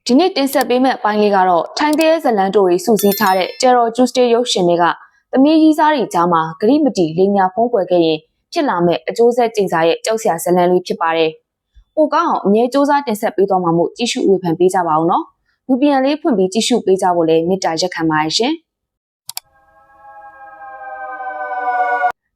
ဒီနေ့တင်ဆက်ပေးမယ့်အပိုင်းလေးကတော့ထိုင်းတဲ့ဇလန်တိုတွေစုစည်းထားတဲ့ Terror Tuesday ရုပ်ရှင်တွေကသမီးကြီးစားတွေကြားမှာဂရိမတီလိမ်ညာဖုံးကွယ်ခဲ့ရင်ဖြစ်လာမဲ့အကျိုးဆက်ကျိန်စာရဲ့ကြောက်စရာဇလန်လေးဖြစ်ပါတယ်။ပိုကောင်းအောင်အမြဲစူးစမ်းတင်ဆက်ပေးသွားမှာမို့ကြည့်ရှုဝေဖန်ပေးကြပါဦးနော်။ VPN လေးဖွင့်ပြီးကြည့်ရှုပေးကြဖို့လည်းမေတ္တာရက်ခံပါတယ်ရှင်။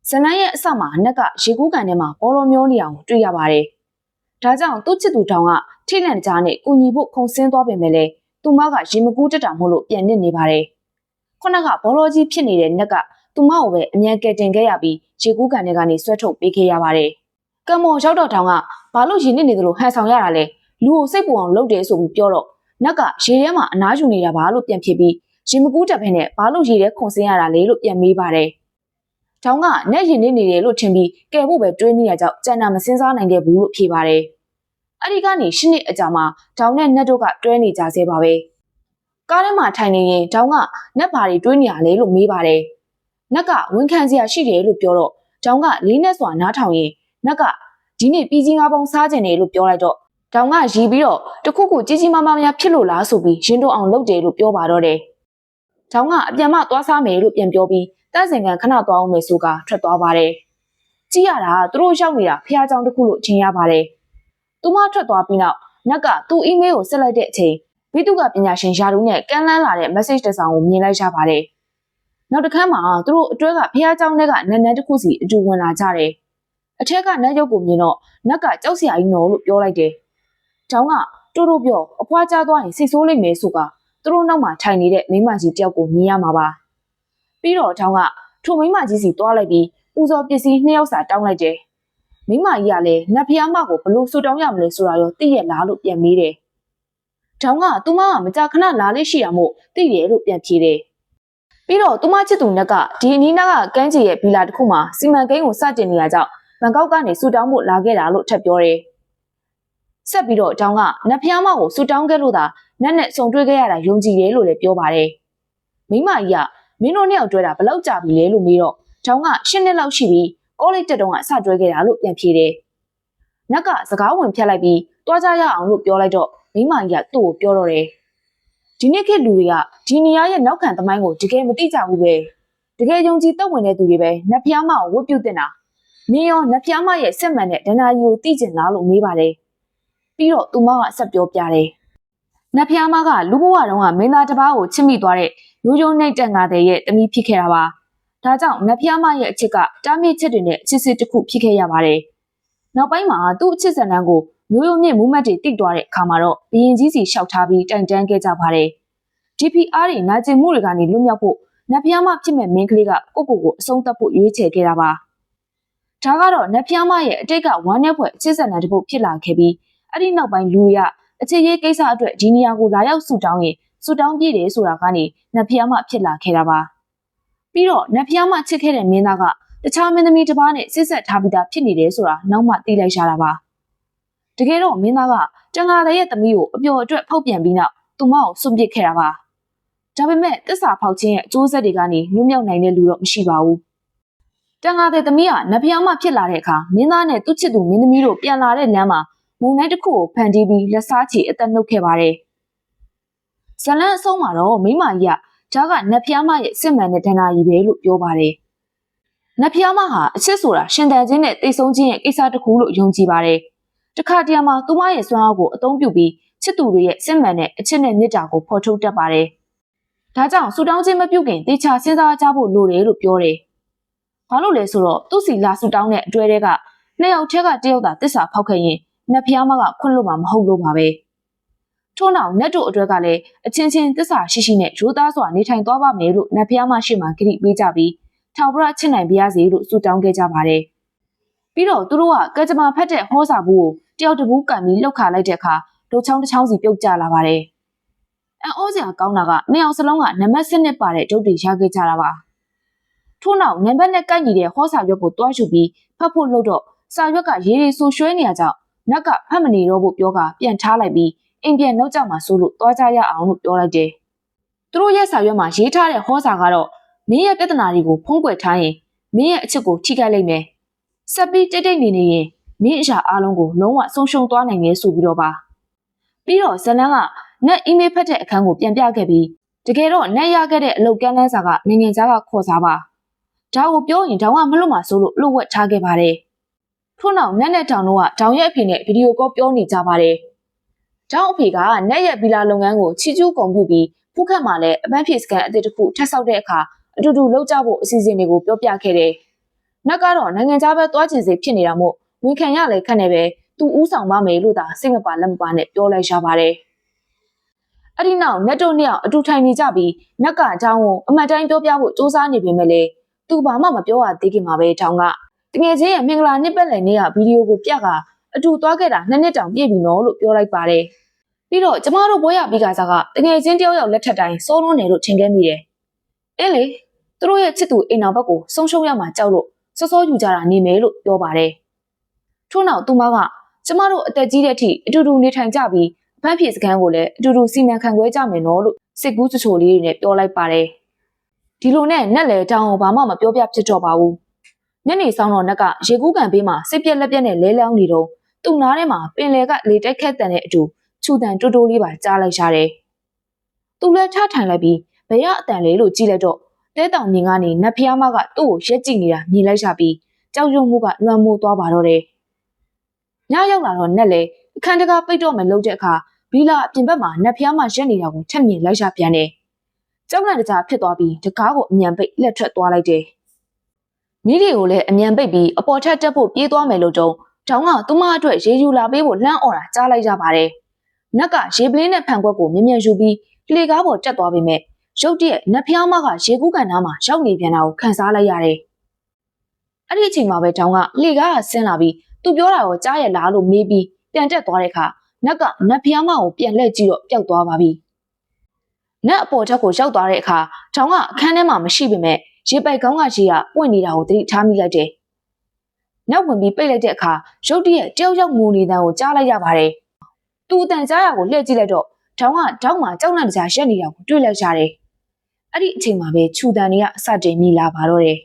ဇလန်ရဲ့အစမှာနက်ကရေကူးကန်ထဲမှာဘောလုံးမျိုးနေအောင်တွေ့ရပါတယ်။ဒါကြောင့်သူ့ချစ်သူတောင်ကထိလန့်ကြားနဲ့ကူညီဖို့ခုံဆင်းသွားပေမဲ့လည်းသူမကရေမကူးတက်တာမို့လို့ပြန်နစ်နေပါတယ်။ခုနကဘောလုံးကြီးဖြစ်နေတဲ့နက်ကသူမကိုပဲအမြန်ကယ်တင်ခဲ့ရပြီးရေကူးကန်ထဲကနေဆွဲထုတ်ပေးခဲ့ရပါတယ်။ကံမော်ရောက်တော့တောင်ကဘာလို့ရေနစ်နေသလိုဟန်ဆောင်ရတာလဲလူကိုစိတ်ပူအောင်လုပ်တယ်ဆိုပြီးပြောတော့နက်ကရေထဲမှာအနားယူနေတာပါလို့ပြန်ဖြစ်ပြီးရေမကူးတက်ဖဲနဲ့ဘာလို့ရေထဲခုံဆင်းရတာလဲလို့ပြန်မေးပါတယ်။တောင်ကနက်ရင်နစ်နေတယ်လို့ထင်ပြီးကယ်ဖို့ပဲတွေးမိတဲ့ကြောင့်ကြံတာမစင်းစားနိုင်ခဲ့ဘူးလို့ဖြေပါတယ်။အဲ့ဒီကနေ10နှစ်အကြာမှာတောင်နဲ့နက်တို့ကတွဲနေကြသေးပါပဲ။ကားထဲမှာထိုင်နေရင်တောင်ကနက်ဘာတွေတွေးနေရလဲလို့မေးပါတယ်။နက်ကဝန်ခံစရာရှိတယ်လို့ပြောတော့တောင်ကလေးနဲ့စွာနားထောင်ရင်နက်ကဒီနေ့ပြည်ကြီးငါးပေါင်းစားကျင်တယ်လို့ပြောလိုက်တော့တောင်ကရီပြီးတော့တခုခုကြီးကြီးမားမားများဖြစ်လို့လားဆိုပြီးရင်တို့အောင်လုပ်တယ်လို့ပြောပါတော့တယ်။တောင်ကအပြန်မသွားစားမယ်လို့ပြန်ပြောပြီးတန့်စင်ကန်ခဏသွားအောင်မယ်ဆိုကထွက်သွားပါတယ်။ကြည့်ရတာသူတို့ရောက်နေတာဖះเจ้าတစ်ခုလို့ထင်ရပါတယ်။သူမထွက်သွားပြီးနောက်နက်ကသူ့အီးမေးလ်ကိုဆက်လိုက်တဲ့အချိန်ဘိတုကပညာရှင်ယာရုနဲ့ကမ်းလှမ်းလာတဲ့ message တစ်စောင်ကိုမြင်လိုက်ရပါတယ်။နောက်တစ်ခါမှသူတို့အတွဲကဖះเจ้าတွေကနန်းတစ်ခုစီအတူဝင်လာကြတယ်။အထက်ကနတ်ရုပ်ကိုမြင်တော့နက်ကကြောက်စရာကြီးနော်လို့ပြောလိုက်တယ်။ကျောင်းကတိုးတိုးပြောအဖွားကြားသွားရင်စိတ်ဆိုးလိမ့်မယ်ဆိုကသူတို့နောက်မှာထိုင်နေတဲ့မိမကြီးတယောက်ကိုမြင်ရမှာပါ။ပြီးတော့ကျောင်းကထိုမိမကြီးစီတွားလိုက်ပြီးပူဇော်ပစ္စည်း2ယောက်စာတောင်းလိုက်တယ်။မိမကြီးကလည်းနတ်ဖျားမကိုဘလို့ဆူတောင်းရမလဲဆိုတာရောသိရလားလို့ပြန်မေးတယ်။ကျောင်းကသူမကမကြာခဏလာလေးရှိရမို့သိတယ်လို့ပြန်ဖြေတယ်။ပြီးတော့သူမချစ်သူနက်ကဒီအနီးနားကကမ်းခြေရဲ့ဗီလာတစ်ခုမှာစီမံကိန်းကိုစတင်နေရကြောင်းဘန်ကောက်ကနေဆူတောင်းဖို့လာခဲ့တာလို့ထပ်ပြောတယ်။ဆက်ပြီးတော့ကျောင်းကနတ်ဖျားမကိုဆူတောင်းခဲ့လို့သာနတ်နဲ့ဆုံတွေ့ခဲ့ရတာယုံကြည်တယ်လို့လည်းပြောပါတယ်။မိမကြီးကမင်းတို့နှစ်ယောက်တွဲတာဘလောက်ကြာပြီလဲလို့မေးတော့ကျောင်းက10နှစ်လောက်ရှိပြီးကောလိပ်တက်တုန်းကစတွဲခဲ့တာလို့ပြန်ဖြေတယ်။နက်ကစကားဝင်ဖြတ်လိုက်ပြီးတွားကြရအောင်လို့ပြောလိုက်တော့မိမကြီးကသူ့ကိုပြောတော့တယ်။ဒီနေ့ခေတ်လူတွေကဒီနေရာရဲ့နောက်ခံသမိုင်းကိုတကယ်မသိကြဘူးပဲ။တကယ်ယုံကြည်သက်ဝင်တဲ့သူတွေပဲနတ်ဖျားမကိုဝတ်ပြုတင်တာ။မင်းရောနတ်ဖျားမရဲ့စစ်မှန်တဲ့ဒဏ္ဍာရီကိုသိကျင်လားလို့မေးပါတယ်။ပြီးတော့သူမကဆက်ပြောပြတယ်။နတ်ဖျားမကလူဘဝတုန်းကမင်းသားတစ်ပါးကိုချစ်မိသွားတဲ့ရိုးရိုးနှိမ့်တက်ငါတဲ့ရဲ့တမီးဖြစ်ခဲ့တာပါ။ဒါကြောင့်နတ်ဖျားမရဲ့အချစ်ကတားမြစ်ချက်တွေနဲ့အချစ်စစ်တစ်ခုဖြစ်ခဲ့ရပါတယ်။နောက်ပိုင်းမှာသူ့အချစ်ဇာတ်လမ်းကိုမျိုးရိုးမြင့်မူးမတ်တွေတိတ်သွားတဲ့အခါမှာတော့ဘရင်ကြီးစီလျှောက်ထားပြီးတိုင်တန်းခဲ့ကြပါတယ်။ DPR တွေနာကျင်မှုတွေကနေလွတ်မြောက်ဖို့နတ်ဖျားမဖြစ်မဲ့မင်းကလေးကကိုအဆုံးသတ်ဖို့ရွေးချယ်ခဲ့တာပါ။ဒါကတော့နတ်ဖျားမရဲ့အတိတ်ကဝမ်းနည်းဖွယ်အချစ်ဇာတ်လမ်းတစ်ပုဒ်ဖြစ်လာခဲ့ပြီးအဲ့ဒီနောက်ပိုင်းလူတွေကအချစ်ရေးကိစ္စအတွက်ဒီနေရာကိုလာရောက်ဆူတောင်းရင်ဆူတောင်းပြည့်တယ်ဆိုတာကနေနတ်ဖျားမဖြစ်လာခဲ့တာပါ။ပြီးတော့နတ်ဖျားမချစ်ခဲ့တဲ့မင်းသားကတခြားမင်းသမီးတစ်ပါးနဲ့ဆက်ဆက်ထားပြီးသားဖြစ်နေတယ်ဆိုတာနောက်မှသိလိုက်ရတာပါ။တကယ်တော့မင်းသားကတန်ဃာတဲ့ရဲ့သမီးကိုအပျော်အတွက်ဖောက်ပြန်ပြီးနောက်သူမကိုစွန့်ပစ်ခဲ့တာပါ။ဒါပေမဲ့တစ္ဆာဖောက်ခြင်းရဲ့အကျိုးဆက်တွေကနေလွတ်မြောက်နိုင်တဲ့လူတော့မရှိပါဘူး။တန်ဃာတဲ့သမီးကနတ်ဖျားမဖြစ်လာတဲ့အခါမင်းသားနဲ့သူ့ချစ်သူမင်းသမီးတို့ပြန်လာတဲ့လမ်းမှာမုန်တိုင်းတစ်ခုကိုဖန်တီးပြီးလက်စားချေအသက်နှုတ်ခဲ့ပါတယ်။ဇလန်အဆုံးမှာတော့မိမကြီးကဂျားကနတ်ဖျားမရဲ့စစ်မှန်တဲ့ဒဏ္ဍာရီပဲလို့ပြောပါတယ်။နတ်ဖျားမဟာအချစ်ဆိုတာရှင်တန်ခြင်းနဲ့တိတ်ဆုံးခြင်းရဲ့ကိစ္စတစ်ခုလို့ယုံကြည်ပါတယ်။တခါတရံမှာသူမရဲ့စွမ်းအားကိုအသုံးပြုပြီးချစ်သူတွေရဲ့စစ်မှန်တဲ့အချစ်နဲ့မေတ္တာကိုဖော်ထုတ်တတ်ပါတယ်။ဒါကြောင့်ဆူတောင်းခြင်းမပြုခင်တေချာစဉ်းစားကြဖို့လိုတယ်လို့ပြောတယ်။ဘာလို့လဲဆိုတော့သူ့စီလာဆူတောင်းတဲ့အတွဲတွေကနှစ်ယောက်တည်းကတယောက်သာတစ္ဆာဖောက်ခဲ့ရင်နတ်ဖျားမကခွင့်လို့မှာမဟုတ်လို့ပါပဲ။ထို့နောက်နတ်တို့အတွက်ကလည်းအချင်းချင်းတစ္ဆာရှိရှိနဲ့ရိုးသားစွာနေထိုင်သွားပါမယ်လို့နတ်ဖျားမရှိမှဂရုပေးကြပြီးထောင်ပရချစ်နိုင်ပါရစေလို့ဆုတောင်းခဲ့ကြပါတယ်။ပြီးတော့သူတို့ကကကြမ္မာဖတ်တဲ့ဟောစာဘူးကိုတယောက်တပူးကန်ပြီးလှုပ်ခါလိုက်တဲ့အခါဒိုချောင်းတစ်ချောင်းစီပြုတ်ကျလာပါတယ်။အော်စရာကောင်းတာကနှစ်ယောက်စလုံးကနံပါတ်7ပါတဲ့ဒုတ်တွေရခဲ့ကြတာပါ။ထို့နောက်နံပါတ်နဲ့ကိုက်ညီတဲ့ဟောစာရွက်ကိုတွားယူပြီးဖတ်ဖို့လုပ်တော့စာရွက်ကရေးရီဆူရွှဲနေရကြောင်းနက်ကဖတ်မနေတော့ဖို့ပြောကပြန်ထားလိုက်ပြီးအိမ်ပြန်နောက်ကျမှဆိုလို့တွားကြရအောင်လို့ပြောလိုက်တယ်။သူတို့ရဲ့စာရွက်မှာရေးထားတဲ့ဟောစာကတော့မင်းရဲ့ပြဿနာတွေကိုဖုံးကွယ်ထားရင်မင်းရဲ့အချစ်ကိုထိခိုက်လိမ့်မယ်။ဆက်ပြီးတိတ်တိတ်နေနေရင်မင်းအရာအလုံးကိုလုံးဝဆုံးရှုံးသွားနိုင်တယ်ဆိုပြီးတော့ပါ။ပြီးတော့ဇလန်းက နက်အီးမေးလ်ဖတ်တဲ့အခန်းကိုပြန်ပြခဲ့ပြီးတကယ်တော့နက်ရခဲ့တဲ့အလုပ်ကမ်းလှမ်းစာကနိုင်ငံခြားကခေါ်စာပါဒါကိုပြောရင်တောင်ကမလွတ်မှာဆိုလို့လှုပ်ဝက်ထားခဲ့ပါတယ်ထို့နောက်နက်နဲ့တောင်တို့ကတောင်ရဲ့အဖေနဲ့ဗီဒီယိုကောပြောနေကြပါတယ်တောင်အဖေကနက်ရဲ့ဗီလာလုပ်ငန်းကိုချီကျူးကုန်ပြုပြီးဖုခက်မှာလည်းအပန်းဖြေစကန်အသစ်တစ်ခုထပ်ဆောက်တဲ့အခါအတူတူလှုပ်ကြဖို့အစီအစဉ်တွေကိုပြောပြခဲ့တယ်နက်ကတော့နိုင်ငံခြားပဲသွားချင်စေဖြစ်နေတာမို့ဝန်ခံရလေခက်နေပဲသူဦးဆောင်ပါမယ်လို့သာစိတ်မပါလက်မပါနဲ့ပြောလိုက်ရပါတယ်အဲ့ဒီနောက်နက်တို့နှစ်ယောက်အတူထိုင်နေကြပြီးနက်ကအကြောင်းကိုအမှတ်တိုင်းပြောပြဖို့စူးစမ်းနေပေမဲ့လေသူဘာမှမပြောရသေးခင်မှာပဲတောင်ကတငယ်ချင်းရဲ့မင်္ဂလာနှစ်ပတ်လည်နေ့ကဗီဒီယိုကိုပြကအတူသွားခဲ့တာ2နှစ်တောင်ပြည့်ပြီနော်လို့ပြောလိုက်ပါတယ်ပြီးတော့ကျမတို့ဘွဲရပြီးကစားကတငယ်ချင်းတယောက်ယောက်လက်ထက်တိုင်းစိုးလုံးနေလို့ထင်ခဲ့မိတယ်အင်းလေသူတို့ရဲ့ချစ်သူအိမ်တော်ဘက်ကိုဆုံးရှုံးရမှာကြောက်လို့စောစောယူကြတာနေမယ်လို့ပြောပါတယ်ထို့နောက်သူမကကျမတို့အသက်ကြီးတဲ့အထိအတူတူနေထိုင်ကြပြီးအဖမ်းဖြေစခန်းကိုလည်းအတူတူစီမံခန့်ခွဲကြမယ်နော်လို့စစ်ကူးချိုလေးတွေနဲ့ပြောလိုက်ပါတယ်ဒီလိုနဲ့နက်လေတောင်ဘာမှမပြောပြဖြစ်တော့ပါဘူးညနေဆောင်တော့နက်ကရေကူးကန်ဘေးမှာစိတ်ပြက်လက်ပြက်နဲ့လဲလျောင်းနေတော့သူ့နားထဲမှာပင်လယ်ကလေတိုက်ခတ်တန်တဲ့အတူချူတန်တိုးတိုးလေးပါကြားလိုက်ရတယ်သူလည်းထထိုင်လိုက်ပြီးဘယ်ရအတန်လေးလို့ကြည့်လိုက်တော့တဲတောင်မြင်ကနေနတ်ဖျားမကသူ့ကိုရက်ကြည့်နေတာမြင်လိုက်ရပြီးကြောက်ရွံ့မှုကလွှမ်းမိုးသွားပါတော့တယ်ညရောက်လာတော့နက်လေအခန်းတကားပိတ်တော့မယ်လို့တဲ့အခါဘီလာအပြင်ဘက်မှာနတ်ဖျားမရက်နေတာကိုထက်မြင်လိုက်ရပြန်တယ်ကြောက်လန့်တကြားဖြစ်သွားပြီးတကားကိုအမြန်ပိတ်လက်ထွက်သွားလိုက်တယ်မိတွေကိုလည်းအမြန်ပိတ်ပြီးအပေါ်ထက်တက်ဖို့ပြေးသွားမယ်လို့တောင်းကသူမအတွက်ရေယူလာပေးဖို့လှမ်းអော်တာကြားလိုက်ရပါတယ်နက်ကရေပလင်းနဲ့ဖန်ခွက်ကိုမြ мян ယူပြီးလှေကားပေါ်တက်သွားပေမဲ့ရုတ်တရက်နတ်ဖျားမကရေကူးကန်နားမှာရောက်နေပြန်တာကိုခံစားလိုက်ရတယ်အဲ့ဒီအချိန်မှာပဲတောင်းကလှေကားကဆင်းလာပြီးသူပြောတာကိုကြားရလားလို့မေးပြီးပြန်တက်သွားတဲ့အခါနက်ကနတ်ဖျားမကိုပြန်လှည့်ကြည့်တော့ပျောက်သွားပါပြီနက်အပေါ်ထက်ကိုရောက်သွားတဲ့အခါတောင်ကအခန်းထဲမှာမရှိပေမဲ့ရေပိုက်ကောင်းကရေကပွင့်နေတာကိုသတိထားမိလိုက်တယ်။နောက်ဝင်ပြီးပိတ်လိုက်တဲ့အခါရုတ်တရက်တယောက်ယောက်ငိုနေတဲ့အကိုကြားလိုက်ရပါတယ်။သူ့အတန်ကြားရကိုလှည့်ကြည့်လိုက်တော့တောင်ကတောက်မှကြောက်လန့်တကြားရက်နေတာကိုတွေ့လိုက်ရတယ်။အဲ့ဒီအချိန်မှာပဲခြူတန်တွေကအစတင်မိလာပါတော့တယ်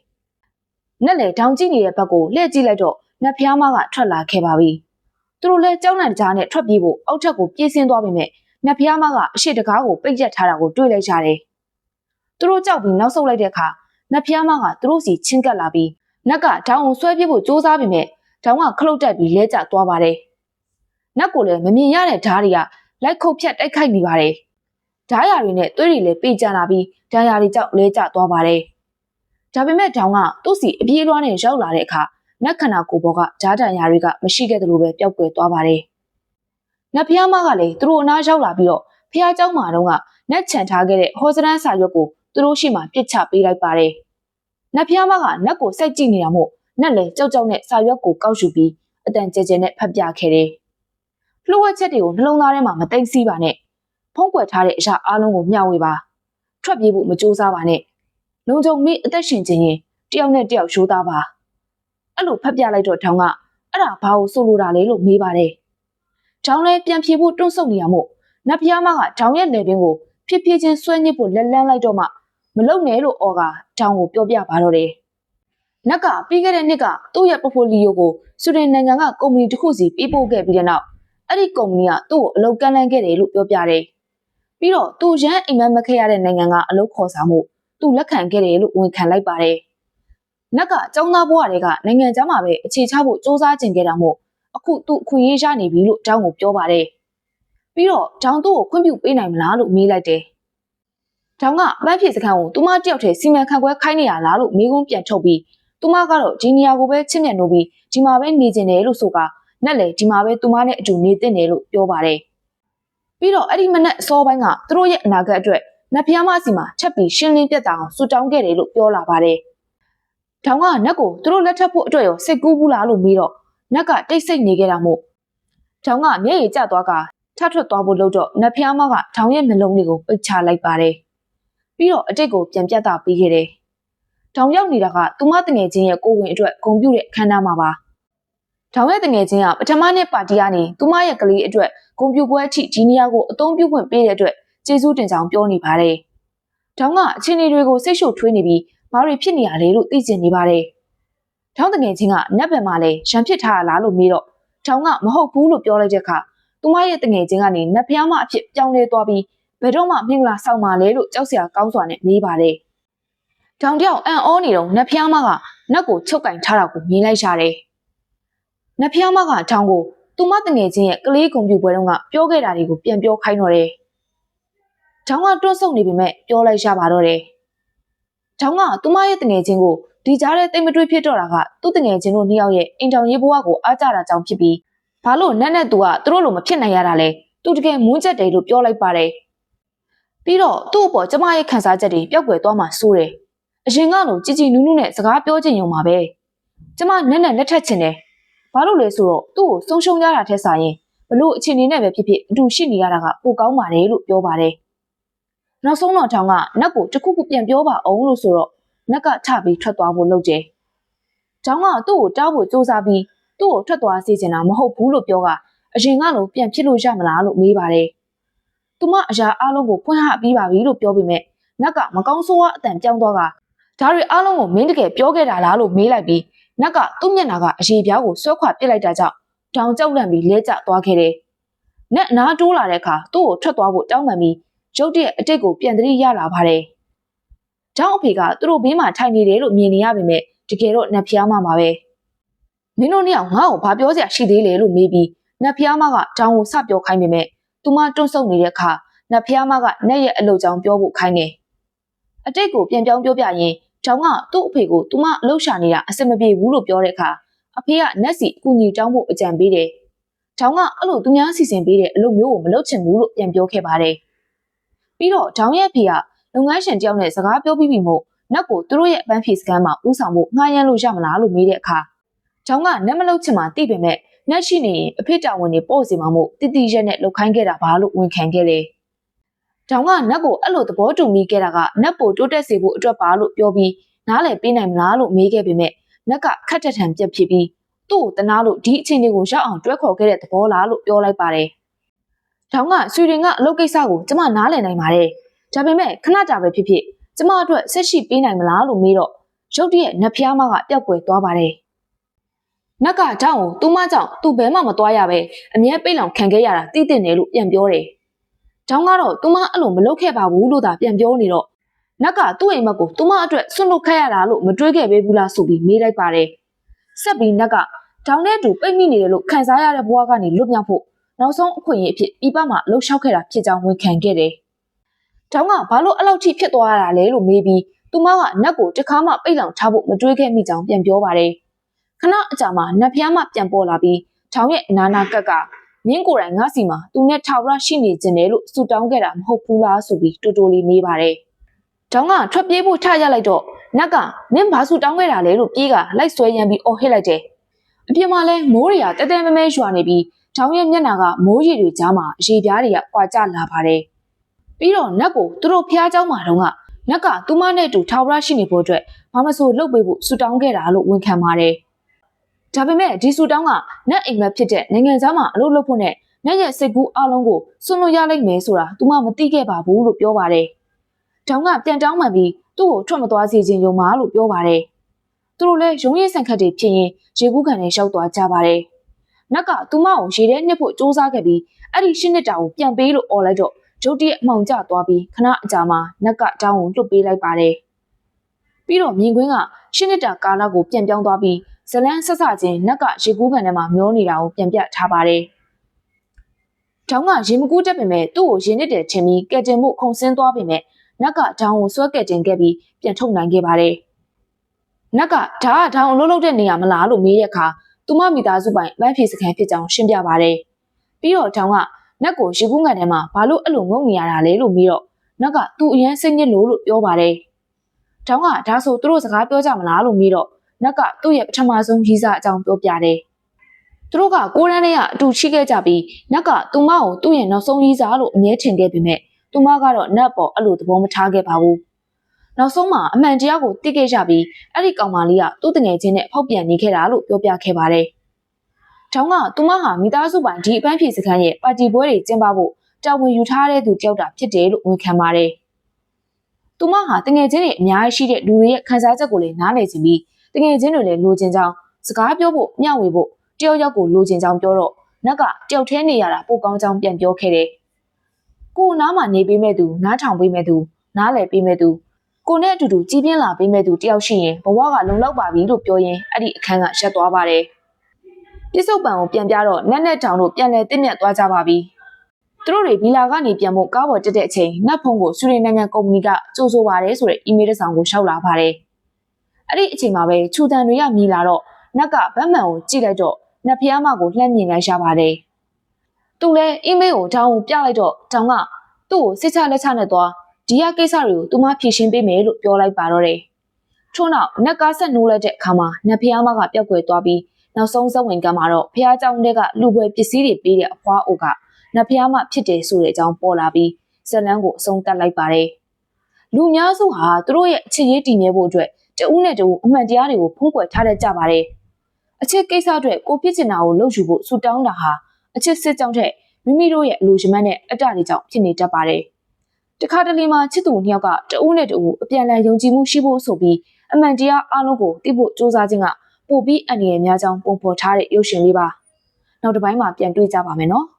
။နက်လေတောင်ကြည့်နေတဲ့ဘက်ကိုလှည့်ကြည့်လိုက်တော့နတ်ဖျားမကထွက်လာခဲ့ပါပြီ။သူတို့လည်းကြောက်လန့်တကြားနဲ့ထွက်ပြေးဖို့အောက်ထပ်ကိုပြေးဆင်းသွားပေမဲ့နတ်ဖျားမကအရှိတကားကိုပိတ်ရက်ထားတာကိုတွေ့လိုက်ရတယ်။သူတို့ကြောက်ပြီးနောက်ဆုတ်လိုက်တဲ့အခါနတ်ဖျားမကသူတို့စီချင်းကပ်လာပြီးနက်ကတောင်ကိုဆွဲပြေးဖို့ကြိုးစားပေမဲ့တောင်ကခလုတ်တက်ပြီးလဲကျသွားပါတယ်။နက်ကိုလည်းမမြင်ရတဲ့ဓားတွေကလိုက်ခုတ်ဖြတ်တိုက်ခိုက်နေပါတယ်။ဓားရတွေနဲ့သွေးတွေလည်းပေးကျလာပြီးဓားရတွေကြောင့်လဲကျသွားပါတယ်။ဒါပေမဲ့တောင်ကသူ့စီအပြေးလွှားနဲ့ရောက်လာတဲ့အခါနက်ခန္ဓာကိုယ်ပေါ်ကဓားတန်ရတွေကမရှိခဲ့သလိုပဲပျောက်ကွယ်သွားပါတယ်။နတ်ဖျားမကလည်းသူတို့အနားရောက်လာပြီးတော့ဖျားเจ้าမာတော့ကနက်ချန်ထားခဲ့တဲ့ဟောစရန်စာရွက်ကိုသူတို့ရှိမှပြစ်ချပေးလိုက်ပါတယ်။နတ်ဖျားမကနက်ကိုစိုက်ကြည့်နေတာမို့နက်လည်းကြောက်ကြောက်နဲ့စာရွက်ကိုကောက်ယူပြီးအတန်ကျဲကျဲနဲ့ဖတ်ပြခဲ့တယ်။လှုပ်ဝက်ချက်တွေကိုနှလုံးသားထဲမှာမသိမ့်စီးပါနဲ့။ဖုံးကွယ်ထားတဲ့အရာအလုံးကိုမျှဝေပါ။ထွက်ပြေးဖို့မကြိုးစားပါနဲ့။လုံခြုံမိအသက်ရှင်ခြင်းရင်တယောက်နဲ့တယောက်ရိုးသားပါ။အဲ့လိုဖတ်ပြလိုက်တော့ထောင်ကအဲ့ဒါဘာကိုဆိုလိုတာလဲလို့မေးပါတယ်။ထောင်လည်းပြန်ဖြေဖို့တွန့်ဆုတ်နေရမို့နတ်ဖျားမကထောင်ရဲ့လေပင်ကိုဖြည်းဖြည်းချင်းဆွဲညစ်ဖို့လက်လန်းလိုက်တော့မှမလုံနဲ့လို့အော်ကထောင်ကိုပြောပြပါတော့တယ်။နက်ကပြီးခဲ့တဲ့နှစ်ကသူ့ရဲ့ပိုဖိုလီယိုကိုဆွီဒင်နိုင်ငံကကုမ္ပဏီတစ်ခုစီပေးပို့ခဲ့ပြီးတဲ့နောက်အဲ့ဒီကုမ္ပဏီကသူ့ကိုအလုပ်ကမ်းလှမ်းခဲ့တယ်လို့ပြောပြတယ်။ပြီးတော့သူရန်အိမ်မက်မခဲ့ရတဲ့နိုင်ငံကအလုပ်ခေါ်ဆောင်မှုသူလက်ခံခဲ့တယ်လို့ဝန်ခံလိုက်ပါတယ်။နက်ကကျောင်းသားဘဝတွေကနိုင်ငံခြားမှာပဲအခြေချဖို့စူးစမ်းကျင်ခဲ့တာမို့အခုသူအခွင့်အရေးရနေပြီလို့တောင်းကိုပြောပါတယ်။ပြီးတော့တောင်းသူ့ကိုခွင့်ပြုပေးနိုင်မလားလို့မေးလိုက်တယ်။တောင်းကပန်းဖြေစခန်းကိုသူမတယောက်တည်းစီမံခန့်ခွဲခိုင်းနေရလားလို့မေးခွန်းပြန်ထုတ်ပြီးသူမကတော့ဒီနေရာကိုပဲချစ်မြတ်လို့ပြီးဒီမှာပဲနေကျင်တယ်လို့ဆိုကနက်လေဒီမှာပဲသူမနဲ့အတူနေတင်တယ်လို့ပြောပါတယ်။ပြီးတော့အဲ့ဒီမနက်အစောပိုင်းကသူတို့ရဲ့အနာဂတ်အတွက်နတ်ဖျားမစီမှာချက်ပြီးရှင်းလင်းပြတ်တာအောင်ဆူတောင်းခဲ့တယ်လို့ပြောလာပါတယ်။တောင်းကနက်ကိုသူတို့လက်ထပ်ဖို့အတွက်ရောစိတ်ကူးဘူးလားလို့မေးတော့နက်ကတိတ်ဆိတ်နေခဲ့တာမို့တောင်းကမျက်ရည်ကျသွားကထထွက်သွားဖို့လို့တော့နတ်ဖျားမကထောင်ရဲ့နှလုံးတွေကိုပိတ်ချလိုက်ပါတယ်။ပြီးတော့အတိတ်ကိုပြန်ပြတ်တာပြီးခဲ့တယ်။ထောင်ရောက်နေတာကသူမတငယ်ချင်းရဲ့ကိုဝင်အတွက်ဂုဏ်ပြုတဲ့အခမ်းအနားမှာပါ။ထောင်ရဲ့တငယ်ချင်းကပထမနှစ်ပါတီကနေသူမရဲ့ကလေးအတွက်ဂုဏ်ပြုပွဲအထိဒီနေရာကိုအသုံးပြုခွင့်ပေးတဲ့အတွက်ကျေးဇူးတင်ကြောင်းပြောနေပါတယ်။ထောင်ကအချင်းတွေကိုစိတ်ရှုပ်ထွေးနေပြီးဘာတွေဖြစ်နေရလဲလို့သိချင်နေပါတယ်။ထောင်တငယ်ချင်းကနတ်ဘက်မှာလဲရံဖြစ်ထားရလားလို့မေးတော့ထောင်ကမဟုတ်ဘူးလို့ပြောလိုက်တဲ့အခါ သူမရဲ့တငယ်ချင်းကနေနတ်ဖျားမအဖြစ်ပြောင်းလဲသွားပြီးဘယ်တော့မှမင်္ဂလာဆောင်ပါလေလို့ကြောက်စရာကောင်းစွာနဲ့မေးပါတယ်။တောင်တယောက်အံ့ဩနေတော့နတ်ဖျားမကနတ်ကိုချုပ်ကင်ထားတာကိုမြင်လိုက်ရတယ်။နတ်ဖျားမကတောင်ကိုသူမတငယ်ချင်းရဲ့ကလေးဂုံပြူပွဲတုန်းကပြောခဲ့တာတွေကိုပြန်ပြောခိုင်းတော့တယ်။တောင်ကတွန့်ဆုတ်နေပေမဲ့ပြောလိုက်ရပါတော့တယ်။တောင်ကသူမရဲ့တငယ်ချင်းကိုဒီကြားထဲတိတ်မတွေးဖြစ်တော့တာကသူ့တငယ်ချင်းတို့နှစ်ယောက်ရဲ့အိမ်တောင်ရေးဘဝကိုအားကြတာကြောင့်ဖြစ်ပြီးဘာလို့နတ်နဲ့သူကသူတို့လိုမဖြစ်နိုင်ရတာလဲသူတကယ်မွန်းချက်တယ်လို့ပြောလိုက်ပါတယ်ပြီးတော့သူ့အပေါ်ကျမရဲ့ခံစားချက်တွေပျောက်ကွယ်သွားမှစိုးတယ်အရင်ကလိုကြည်ကြည်နူးနူးနဲ့စကားပြောချင်ရုံပါပဲကျမနက်နဲ့လက်ထက်ချင်တယ်ဘာလို့လဲဆိုတော့သူ့ကိုဆုံးရှုံးရတာထက်စာရင်ဘလို့အခြေအနေနဲ့ပဲဖြစ်ဖြစ်အတူရှိနေရတာကပိုကောင်းပါတယ်လို့ပြောပါတယ်နောက်ဆုံးတော့ထောင်ကနတ်ကိုတခုခုပြန်ပြောပါအောင်လို့ဆိုတော့နတ်ကထပြီးထွက်သွားဖို့လုပ်တယ်ထောင်ကသူ့ကိုတောက်ဖို့စူးစမ်းပြီးသူ့ကိုထွက်သွားစေချင်တာမဟုတ်ဘူးလို့ပြောကအရင်ကလိုပြန်ဖြစ်လို့ရမလားလို့မေးပါတယ်။သူမအရာအလုံးကိုဖွင့်ဟပြီးပါပြီလို့ပြောပေမဲ့နတ်ကမကောင်းဆိုးဝါးအတန်ပြောင်းသွားကဒါတွေအလုံးကိုမင်းတကယ်ပြောခဲ့တာလားလို့မေးလိုက်ပြီးနတ်ကသူ့မျက်နှာကအရေပြားကိုဆွဲခွာပစ်လိုက်တာကြောင့်တောင်ကြောက်လန့်ပြီးလဲကျသွားခဲ့တယ်။နတ်နားတိုးလာတဲ့အခါသူ့ကိုထွက်သွားဖို့တောင်းပန်ပြီးရုတ်တရက်အတိတ်ကိုပြန်သတိရလာပါတယ်။ကျောင်းအဖေကသူတို့ဘေးမှာထိုင်နေတယ်လို့မြင်နေရပေမဲ့တကယ်တော့နတ်ဖျားမှပါပဲ။မင်းတို့နှစ်ယောက်ငါ့ကိုဘာပြောစရာရှိသေးလဲလို့မေးပြီးနတ်ဖျားမကတောင်ကိုစပြောခိုင်းပေမဲ့သူမတွန့်ဆုတ်နေတဲ့အခါနတ်ဖျားမကနတ်ရဲ့အလုပ်ကြောင့်ပြောဖို့ခိုင်းတယ်။အတိတ်ကိုပြန်ပြောင်းပြောပြရင်တောင်ကသူ့အဖေကိုသူမအလုပ်ရှာနေတာအဆင်မပြေဘူးလို့ပြောတဲ့အခါအဖေကနတ်စီအကူအညီတောင်းဖို့အကြံပေးတယ်။တောင်ကအဲ့လိုသူများစီစဉ်ပေးတဲ့အလုပ်မျိုးကိုမလုပ်ချင်ဘူးလို့ပြန်ပြောခဲ့ပါတယ်။ပြီးတော့တောင်ရဲ့အဖေကလုပ်ငန်းရှင်တယောက်နဲ့စကားပြောပြီးပြီမို့နတ်ကိုသူတို့ရဲ့အပန်းဖြေစခန်းမှာဦးဆောင်ဖို့ငှားရမ်းလို့ရမလားလို့မေးတဲ့အခါတောင်ကနတ်မလုပ်ချင်မှသိပေမဲ့နတ်ရှိနေရင်အဖေတာဝန်တွေပေါ့စီမှာမို့တတိရက်နဲ့လှုပ်ခိုင်းခဲ့တာပါလို့ဝန်ခံခဲ့တယ်။တောင်ကနတ်ကိုအဲ့လိုသဘောတူမိခဲ့တာကနတ်ပိုတိုးတက်စေဖို့အတွက်ပါလို့ပြောပြီးနားလည်ပေးနိုင်မလားလို့မေးခဲ့ပေမဲ့နတ်ကခက်ထက်ထန်ပြက်ဖြစ်ပြီးသူ့ကိုတနာလို့ဒီအချိန်တွေကိုရောက်အောင်တွဲခေါ်ခဲ့တဲ့သဘောလားလို့ပြောလိုက်ပါတယ်။တောင်ကဆွေရင်ကအလုပ်ကိစ္စကိုကျမနားလည်နိုင်ပါတယ်။ဒါပေမဲ့ခဏတာပဲဖြစ်ဖြစ်ကျမအတွက်ဆက်ရှိပေးနိုင်မလားလို့မေးတော့ရုတ်တရက်နတ်ဖျားမကပျောက်ကွယ်သွားပါတယ်။နတ်ကတောင်ကိုသူ့မကြောင့်သူ့ဘဲမှမသွားရပဲအမြဲပိတ်လောင်ခံခဲ့ရတာသိတဲ့နယ်လို့ပြန်ပြောတယ်။တောင်ကတော့သူ့မအဲ့လိုမလုပ်ခဲ့ပါဘူးလို့သာပြန်ပြောနေတော့နတ်ကသူ့အိမ်မက်ကိုသူ့မအတွက်ဆွန့်လွတ်ခဲ့ရတာလို့မတွေးခဲ့ပေးဘူးလားဆိုပြီးမေးလိုက်ပါတယ်။ဆက်ပြီးနတ်ကတောင်နဲ့တူပိတ်မိနေတယ်လို့ခံစားရတဲ့ဘဝကနေလွတ်မြောက်ဖို့နောက်ဆုံးအခွင့်အရေးအဖြစ်ပြပမှာလှုပ်ရှားခဲ့တာဖြစ်ကြောင်းဝန်ခံခဲ့တယ်။တောင်ကဘာလို့အဲ့လောက်ထိဖြစ်သွားရတာလဲလို့မေးပြီးသူမကနတ်ကိုတခါမှပိတ်လောင်ထားဖို့မတွေးခဲ့မိကြောင်းပြန်ပြောပါတယ်။ခဏအကြာမှာနတ်ဖျားမှပြန်ပေါ်လာပြီးထောင်ရဲ့နာနာကက်ကမင်းကိုယ်တိုင်ငါစီမှာသူနဲ့ထာဝရရှိနေခြင်းတယ်လို့ဆူတောင်းခဲ့တာမဟုတ်ဘူးလားဆိုပြီးတိုးတိုးလေးမေးပါတယ်။တောင်ကထွက်ပြေးဖို့ထရလိုက်တော့နတ်ကမင်းဘာဆူတောင်းခဲ့တာလဲလို့ပြေးကလိုက်ဆွဲရမ်းပြီးအော်ဟစ်လိုက်တယ်။အပြင်မှာလဲမိုးတွေကတဲတဲမဲမဲရွာနေပြီးထောင်ရဲ့မျက်နှာကမိုးရေတွေကြားမှာအရေပြားတွေကကွာကျလာပါတယ်။ပြီးတော့နတ်ကိုသူတို့ဖျားเจ้าမှာတော့ကနတ်ကသူမနဲ့တူထာဝရရှိနေဖို့အတွက်ဘာမဆိုလုပ်ပေးဖို့ဆူတောင်းခဲ့တာလို့ဝန်ခံပါတယ်။ဒါပေမဲ့ဒီဆူတောင်းကနတ်အိမ်မက်ဖြစ်တဲ့နိုင်ငံသားမှာအလုပ်လုပ်ဖို့နဲ့နတ်ရဲ့စိတ်ကူးအလုံးကိုစွန့်လွတ်ရလိမ့်မယ်ဆိုတာသူမမသိခဲ့ပါဘူးလို့ပြောပါတယ်။တောင်ကပြန်တောင်းမှန်ပြီးသူ့ကိုထွက်မသွားစေခြင်းရုံမှာလို့ပြောပါတယ်။သူတို့လည်းရုံးရည်ဆန်ခတ်တွေဖြစ်ရင်ရေကူးကန်နဲ့ရောက်သွားကြပါတယ်။နတ်ကသူမကိုရေထဲနှစ်ဖို့စူးစမ်းခဲ့ပြီးအဲ့ဒီရှင်းနှစ်တာကိုပြန်ပေးလို့អော်လိုက်တော့ဂျုတ်တရက်အမှောင်ကျသွားပြီးခဏအကြာမှာနတ်ကတောင်းကိုလွတ်ပေးလိုက်ပါတယ်။ပြီးတော့မြင်ကွင်းကရှင်းနှစ်တာကာလကိုပြန်ပြောင်းသွားပြီးဇလန်းဆက်စချင်းနတ်ကရေကူးကန်ထဲမှာမျောနေတာကိုပြန်ပြထားပါတယ်။တောင်းကရေမကူးတတ်ပေမဲ့သူ့ကိုရေနစ်တယ်ထင်ပြီးကဲတင်မှုခုံဆင်းသွားပေမဲ့နတ်ကတောင်းကိုဆွဲကဲတင်ခဲ့ပြီးပြန်ထုတ်နိုင်ခဲ့ပါတယ်။နတ်ကဒါကတောင်းအလုံးလုံးတဲ့နေရာမလားလို့မေးတဲ့အခါသူမမိသားစုပိုင်ဗန်းဖြေစခန်းဖြစ်ကြောင်းရှင်းပြပါတယ်။ပြီးတော့တောင်းကနတ်ကိုရေကူးကန်ထဲမှာဘာလို့အဲ့လိုငုံနေရတာလဲလို့မေးတော့နတ်ကသူ့အရန်စိတ်ညစ်လို့ပြောပါတယ်။တောင်းကဒါဆိုသူတို့စကားပြောကြမလားလို့မေးတော့နတ်ကသူ့ရဲ့ပထမဆုံးရီးစားအကြောင်းပြောပြတယ်။သူတို့ကကိုရန်နဲ့ကအတူရှိခဲ့ကြပြီးနတ်ကသူမကိုသူ့ရဲ့နောက်ဆုံးရီးစားလို့အမြဲထင်ခဲ့ပေမဲ့သူမကတော့နတ်ပေါ်အဲ့လိုသဘောမထားခဲ့ပါဘူး။နောက်ဆုံးမှာအမှန်တရားကိုသိခဲ့ကြပြီးအဲ့ဒီကောင်မလေးကသူ့တငယ်ချင်းနဲ့ဖောက်ပြန်နေခဲ့တာလို့ပြောပြခဲ့ပါတယ်။တောင်ကသူမဟာမိသားစုပိုင်ဒီအပန်းဖြေစခန်းရဲ့ပါတီပွဲတွေကျင်းပဖို့တာဝန်ယူထားတဲ့သူတယောက်တာဖြစ်တယ်လို့ဝန်ခံပါတယ်။သူမဟာတငယ်ချင်းတွေအများကြီးရှိတဲ့လူတွေရဲ့ခံစားချက်ကိုလည်းနားလည်ချင်ပြီးတငယ်ချင်းတွေလည်းလိုချင်ကြောင်းစကားပြောဖို့မျှဝေဖို့တယောက်ယောက်ကိုလိုချင်ကြောင်းပြောတော့ နက်ကတယောက်ထဲနေရတာပိုကောင်းကြောင်းပြန်ပြောခဲ့တယ်။ကိုနားမှာနေပေးမဲ့သူနားထောင်ပေးမဲ့သူနားလည်ပေးမဲ့သူကိုနဲ့အတူတူကြည်ပြင်းလာပေးမဲ့သူတယောက်ရှိရင်ဘဝကလုံလောက်ပါပြီလို့ပြောရင်းအဲ့ဒီအခန်းကရက်သွားပါတယ်။ပြစ္ဆုတ်ပံကိုပြန်ပြတော့နက်တောင်တို့ပြန်လဲတင့်မြတ်သွားကြပါပြီ။သူတို့တွေဗီလာကနေပြန်ဖို့ကားပေါ်တက်တဲ့အချိန်နတ်ဖုံကိုဆွေးနွေးနိုင်ငံကုမ္ပဏီကကြိုးဆိုပါတယ်ဆိုတဲ့အီးမေးလ်တစ်စောင်ကိုရှောက်လာပါတယ်။အဲ့ဒီအချိန်မှာပဲချူတန်တွေကမြည်လာတော့နက်ကဗတ်မှန်ကိုကြည့်လိုက်တော့နတ်ဖျားမကိုလှမ်းမြင်လိုက်ရပါတယ်။သူလည်းအီးမေးလ်ကိုတောင်းကိုပြလိုက်တော့တောင်းကသူ့ကိုစစ်ချလက်ချနဲ့သွားဒီရကိစ္စတွေကိုသူမဖြေရှင်းပေးမယ်လို့ပြောလိုက်ပါတော့တယ်။ထို့နောက်နက်ကားဆက်နိုးလိုက်တဲ့အခါမှာနတ်ဖျားမကပျောက်ကွယ်သွားပြီးနောက်ဆုံးဇဝင်ကမှာတော့ဖျားเจ้าတွေကလူပွဲပစ္စည်းတွေပေးတဲ့အဖွားအိုကနတ်ဖျားမဖြစ်တယ်ဆိုတဲ့အကြောင်းပေါ်လာပြီးဇက်လန်းကိုအဆုံးသတ်လိုက်ပါတယ်။လူများစုဟာသူတို့ရဲ့အချစ်ရေးတည်မြဲဖို့အတွက်တဦးနဲ့တဦးအမှန်တရားတွေကိုဖုံးကွယ်ထားတတ်ကြပါတယ်။အချစ်ကိစ္စအတွက်ကိုဖြစ်ချင်တာကိုလုပ်ယူဖို့ဆူတောင်းတာဟာအချစ်စစ်ကြောင့်တဲ့မိမိတို့ရဲ့အလိုရှိမှန်းနဲ့အတ္တတွေကြောင့်ဖြစ်နေတတ်ပါတယ်။တခါတလေမှာချစ်သူနှစ်ယောက်ကတဦးနဲ့တဦးအပြန်အလှန်ယုံကြည်မှုရှိဖို့ဆိုပြီးအမှန်တရားအလုံးကိုသိဖို့စ조사ခြင်းကပိုပြီးအန္တရာယ်များကြောင်းပုံဖော်ထားတဲ့ရုပ်ရှင်လေးပါ။နောက်တစ်ပိုင်းမှာပြန်တွေ့ကြပါမယ်နော်။